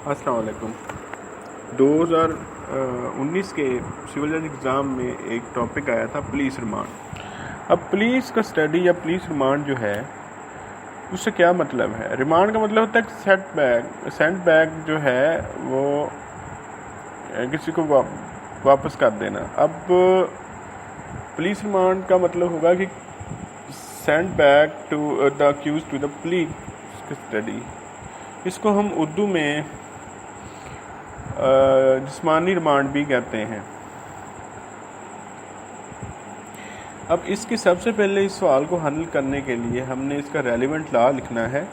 السلام علیکم۔ 2019 کے سول جج ایگزام میں ایک ٹاپک آیا تھا پولیس ریمانڈ۔ اب پولیس کا اسٹڈی یا پولیس ریمانڈ جو ہے اس سے کیا مطلب ہے؟ ریمانڈ کا مطلب ہوتا ہے سینٹ بیک جو ہے وہ کسی کو واپس کر دینا۔ اب پولیس ریمانڈ کا مطلب ہوگا کہ sent back to the accused to the police custody. اس کو ہم اردو میں جسمانی ریمانڈ بھی کہتے ہیں۔ اب اس کی سب سے پہلے اس سوال کو حل کرنے کے لیے ہم نے اس کا ریلیونٹ لا لکھنا ہے۔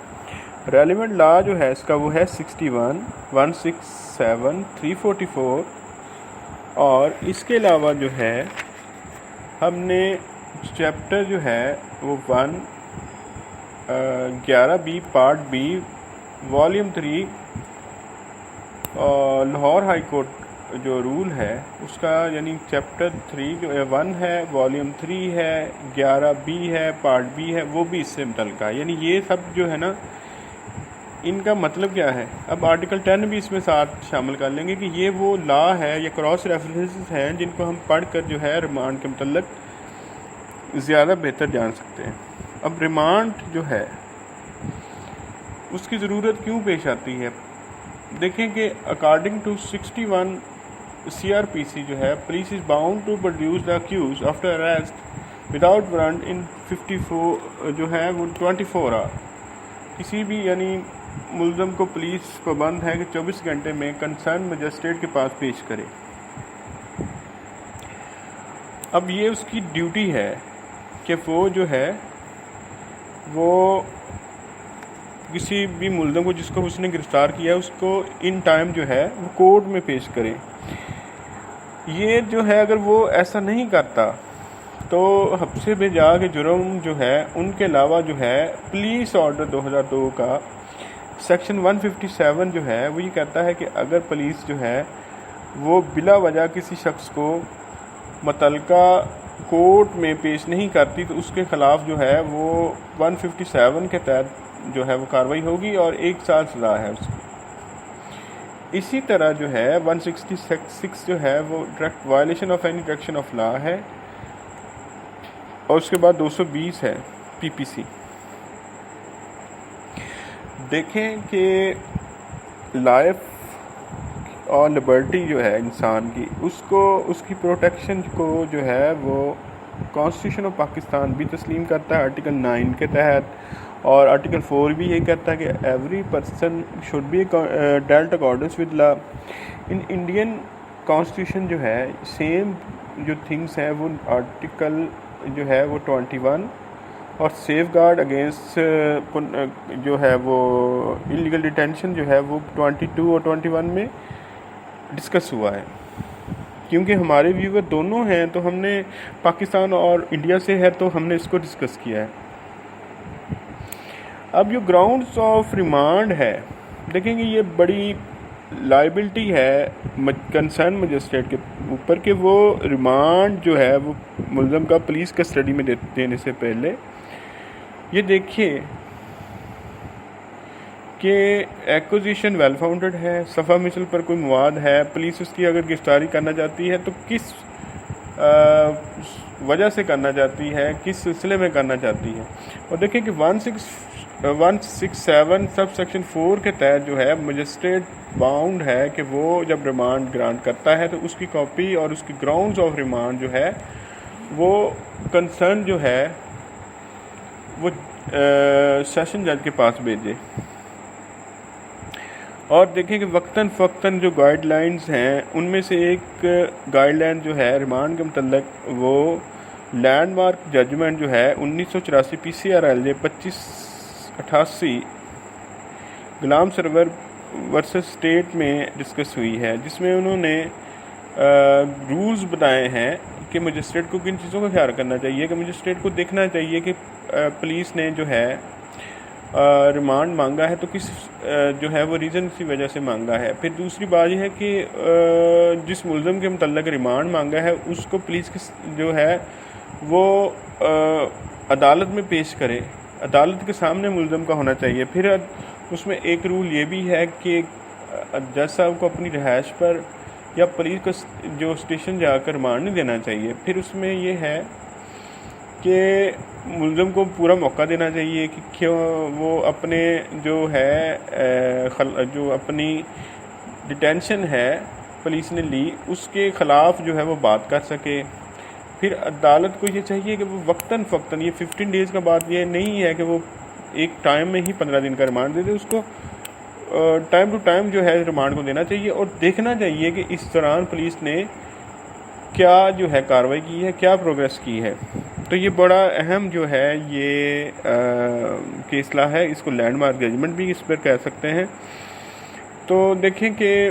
ریلیونٹ لا جو ہے اس کا وہ ہے 61, 167, 344 اور اس کے علاوہ جو ہے ہم نے چیپٹر جو ہے وہ 11B part B volume 3 Lahore high court جو رول ہے اس کا، یعنی چیپٹر 3 جو 1 ہے، والیوم 3 ہے، 11B ہے، پارٹ بی ہے، وہ بھی اس سے متعلقہ ہے۔ یعنی یہ سب جو ہے نا ان کا مطلب کیا ہے؟ اب آرٹیکل 10 بھی اس میں ساتھ شامل کر لیں گے کہ یہ وہ لا ہے یا کراس ریفرنسز ہیں جن کو ہم پڑھ کر جو ہے ریمانڈ کے متعلق زیادہ بہتر جان سکتے ہیں۔ اب ریمانڈ جو ہے اس کی ضرورت کیوں پیش آتی ہے؟ دیکھیں کہ اکارڈنگ ٹو 61 CRPC جو ہے، police is bound to produce the accused after arrest without warrant in 54 جو ہے وہ 24 آور۔ کسی بھی یعنی ملزم کو پولیس پابند ہے کہ 24 گھنٹے میں کنسرن مجسٹریٹ کے پاس پیش کرے۔ اب یہ اس کی ڈیوٹی ہے کہ وہ جو ہے وہ کسی بھی ملزم کو جس کو اس نے گرفتار کیا ہے اس کو ان ٹائم جو ہے وہ کورٹ میں پیش کرے۔ یہ جو ہے اگر وہ ایسا نہیں کرتا تو حبسے میں جا کے جرم جو ہے ان کے علاوہ جو ہے پولیس آرڈر 2002 کا سیکشن 157 جو ہے وہ یہ کہتا ہے کہ اگر پولیس جو ہے وہ بلا وجہ کسی شخص کو متعلقہ کورٹ میں پیش نہیں کرتی تو اس کے خلاف جو ہے وہ 157 کے تحت جو ہے وہ کارروائی ہوگی اور 1 سال سزا ہے اس کی۔ اسی طرح جو ہے 166 جو ہے وہ direct violation of any direction of law ہے اور اس کے بعد 220 ہے PPC۔ دیکھیں کہ لائف اور لبرٹی جو ہے انسان کی، اس کو اس کی پروٹیکشن کو جو ہے وہ کانسٹیٹیوشن آف پاکستان بھی تسلیم کرتا ہے آرٹیکل 9 کے تحت، اور آرٹیکل 4 بھی یہ کہتا ہے کہ every person should be dealt accordance with law. In Indian constitution جو ہے سیم جو تھنگس ہیں وہ آرٹیکل جو ہے وہ 21 اور سیف گارڈ اگینسٹ جو ہے وہ انلیگل ڈیٹینشن جو ہے وہ 22 اور 21 میں ڈسکس ہوا ہے۔ کیونکہ ہمارے ویور دونوں ہیں تو ہم نے پاکستان اور انڈیا سے ہے تو ہم نے اس کو ڈسکس کیا ہے۔ اب جو گراؤنڈز آف ریمانڈ ہے، دیکھیں گے یہ بڑی لائبلٹی ہے کنسرن مجسٹریٹ کے اوپر کہ وہ ریمانڈ جو ہے وہ ملزم کا پولیس کسٹڈی میں دینے سے پہلے یہ دیکھیے کہ ایکوزیشن ویل فاؤنڈڈ ہے، صفحہ مثل پر کوئی مواد ہے، پولیس اس کی اگر گرفتاری کرنا چاہتی ہے تو کس وجہ سے کرنا چاہتی ہے، کس سلسلے میں کرنا چاہتی ہے۔ اور دیکھیں کہ 167 سب سیکشن 4 کے تحت جو ہے مجسٹریٹ باؤنڈ ہے کہ وہ جب ریمانڈ گرانٹ کرتا ہے تو اس کی کاپی اور اس کی گراؤنڈز آف ریمانڈ جو ہے وہ کنسرن جو ہے وہ سیشن جج کے پاس بھیجے۔ اور دیکھیں کہ وقتاً فوقتاً جو گائیڈ لائنز ہیں ان میں سے ایک گائیڈ لائن جو ہے ریمانڈ کے متعلق وہ لینڈ مارک ججمنٹ جو ہے 1984 PCRLJ 2588 Ghulam Sarwar versus state میں ڈسکس ہوئی ہے، جس میں انہوں نے رولز بتائے ہیں کہ مجسٹریٹ کو کن چیزوں کا خیال کرنا چاہیے، کہ مجسٹریٹ کو دیکھنا چاہیے کہ پولیس نے جو ہے ریمانڈ مانگا ہے تو کس جو ہے وہ ریزن کی وجہ سے مانگا ہے۔ پھر دوسری بات یہ ہے کہ جس ملزم کے متعلق ریمانڈ مانگا ہے اس کو پولیس جو ہے وہ عدالت میں پیش کرے، عدالت کے سامنے ملزم کا ہونا چاہیے۔ پھر اس میں ایک رول یہ بھی ہے کہ جج صاحب کو اپنی رہائش پر یا پولیس کو جو اسٹیشن جا کر ریمانڈ نہیں دینا چاہیے. پھر اس میں یہ ہے کہ ملزم کو پورا موقع دینا چاہیے کہ کیوں وہ اپنے جو ہے جو اپنی ڈیٹینشن ہے پولیس نے لی اس کے خلاف جو ہے وہ بات کر سکے. پھر عدالت کو یہ چاہیے کہ وہ وقتاً فوقتاً، یہ 15 ڈیز کا بات یہ نہیں ہے کہ وہ ایک ٹائم میں ہی 15 دن کا ریمانڈ دے دے، اس کو ٹائم ٹو ٹائم جو ہے ریمانڈ کو دینا چاہیے اور دیکھنا چاہیے کہ اس دوران پولیس نے کیا جو ہے کارروائی کی ہے، کیا پروگریس کی ہے. تو یہ بڑا اہم جو ہے یہ فیصلہ ہے، اس کو لینڈ مارک ججمنٹ بھی اس پر کہہ سکتے ہیں. تو دیکھیں کہ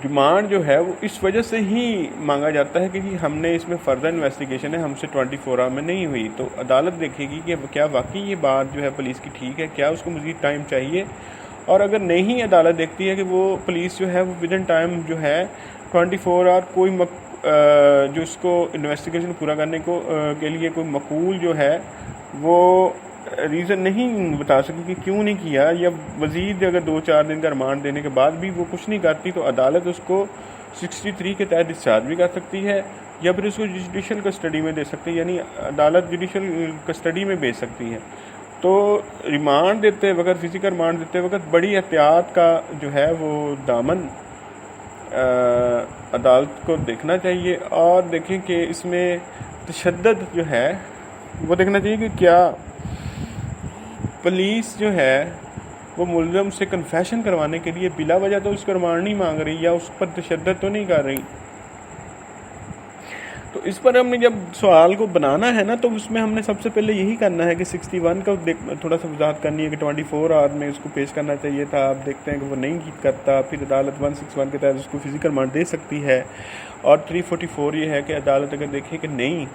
ریمانڈ جو ہے وہ اس وجہ سے ہی مانگا جاتا ہے کہ ہم نے اس میں فردر انویسٹیگیشن ہے، ہم سے 24 آور میں نہیں ہوئی. تو عدالت دیکھے گی کہ کیا واقعی یہ بات جو ہے پولیس کی ٹھیک ہے، کیا اس کو مزید ٹائم چاہیے. اور اگر نہیں عدالت دیکھتی ہے کہ وہ پولیس جو ہے وہ ود ان ٹائم جو ہے 24 آور کوئی جو اس کو انویسٹیگیشن پورا کرنے کے لیے کوئی معقول جو ہے وہ ریزن نہیں بتا سکی کہ کیوں نہیں کیا، یا مزید اگر 2-4 دن کا ریمانڈ دینے کے بعد بھی وہ کچھ نہیں کرتی، تو عدالت اس کو 63 کے تحت ڈسچارج بھی کر سکتی ہے یا پھر اس کو جوڈیشل کسٹڈی میں دے سکتی ہے، یعنی عدالت جوڈیشل کسٹڈی میں بھیج سکتی ہے. تو ریمانڈ دیتے وقت، فزیکل ریمانڈ دیتے وقت بڑی احتیاط کا جو ہے وہ دامن عدالت کو دیکھنا چاہیے. اور دیکھیں کہ اس میں تشدد جو ہے وہ دیکھنا چاہیے کہ کیا پولیس جو ہے وہ ملزم سے کنفیشن کروانے کے لیے بلا وجہ تو اس کو ریمانڈ نہیں مانگ رہی، یا اس پر تشدد تو نہیں کر رہی. تو اس پر ہم نے جب سوال کو بنانا ہے نا، تو اس میں ہم نے سب سے پہلے یہی کرنا ہے کہ 61 کا تھوڑا سا وضاحت کرنی ہے کہ 24 آور میں اس کو پیش کرنا چاہیے تھا. آپ دیکھتے ہیں کہ وہ نہیں کرتا، پھر عدالت 161 کے تحت اس کو فزیکل ریمانڈ دے سکتی ہے. اور 344 یہ ہے کہ عدالت اگر دیکھے کہ نہیں،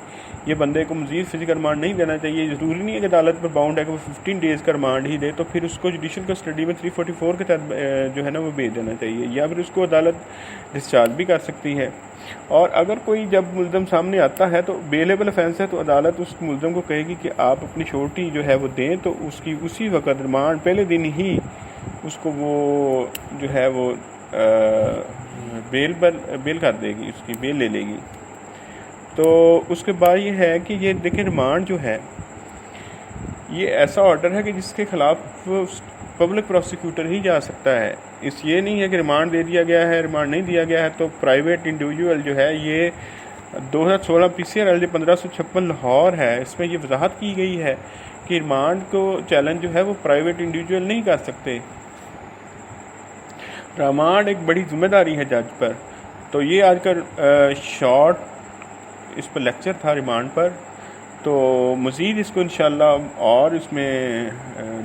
یہ بندے کو مزید فزیکل ریمانڈ نہیں دینا چاہیے، ضروری نہیں ہے کہ عدالت پر باؤنڈ ہے کہ وہ 15 ڈیز کا ریمانڈ ہی دے، تو پھر اس کو جوڈیشل کسٹڈی میں 344 کے تحت جو ہے نا وہ بھیج دینا چاہیے، یا پھر اس کو عدالت ڈسچارج بھی کر سکتی ہے. اور اگر کوئی جب ملزم سامنے آتا ہے تو بیلیبل افینس ہے، تو عدالت اس ملزم کو کہے گی کہ آپ اپنی شورٹی جو ہے وہ دیں، تو اس کی اسی وقت ریمانڈ پہلے دن ہی اس کو وہ جو ہے وہ بیل کر دے گی، اس کی بیل لے لے گی. تو اس کے بعد یہ ہے کہ یہ دیکھیں ریمانڈ جو ہے یہ ایسا آرڈر ہے کہ جس کے خلاف پبلک پروسیکیوٹر ہی جا سکتا ہے. اس یہ نہیں ہے کہ ریمانڈ دے دیا گیا ہے، ریمانڈ نہیں دیا گیا ہے تو پرائیویٹ انڈیویجول جو ہے، یہ 2016 PCRL 1556 لاہور ہے، اس میں یہ وضاحت کی گئی ہے کہ ریمانڈ کو چیلنج جو ہے وہ پرائیویٹ انڈیویجول نہیں کر سکتے. ریمانڈ ایک بڑی ذمہ داری ہے جج پر. تو یہ آج کا شارٹ اس پر لیکچر تھا ریمانڈ پر. تو مزید اس کو انشاءاللہ اور اس میں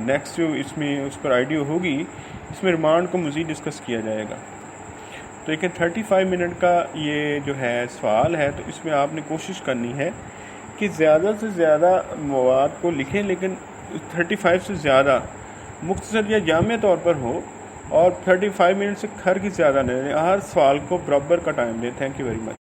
نیکسٹ جو اس میں اس پر آئیڈیو ہوگی، اس میں ریمانڈ کو مزید ڈسکس کیا جائے گا. تو ایک 35 منٹ کا یہ جو ہے سوال ہے، تو اس میں آپ نے کوشش کرنی ہے کہ زیادہ سے زیادہ مواد کو لکھیں، لیکن 35 سے زیادہ مختصر یا جامع طور پر ہو، اور 35 منٹ سے ہر کی زیادہ نہیں، ہر سوال کو برابر کا ٹائم دیں. Thank you very much.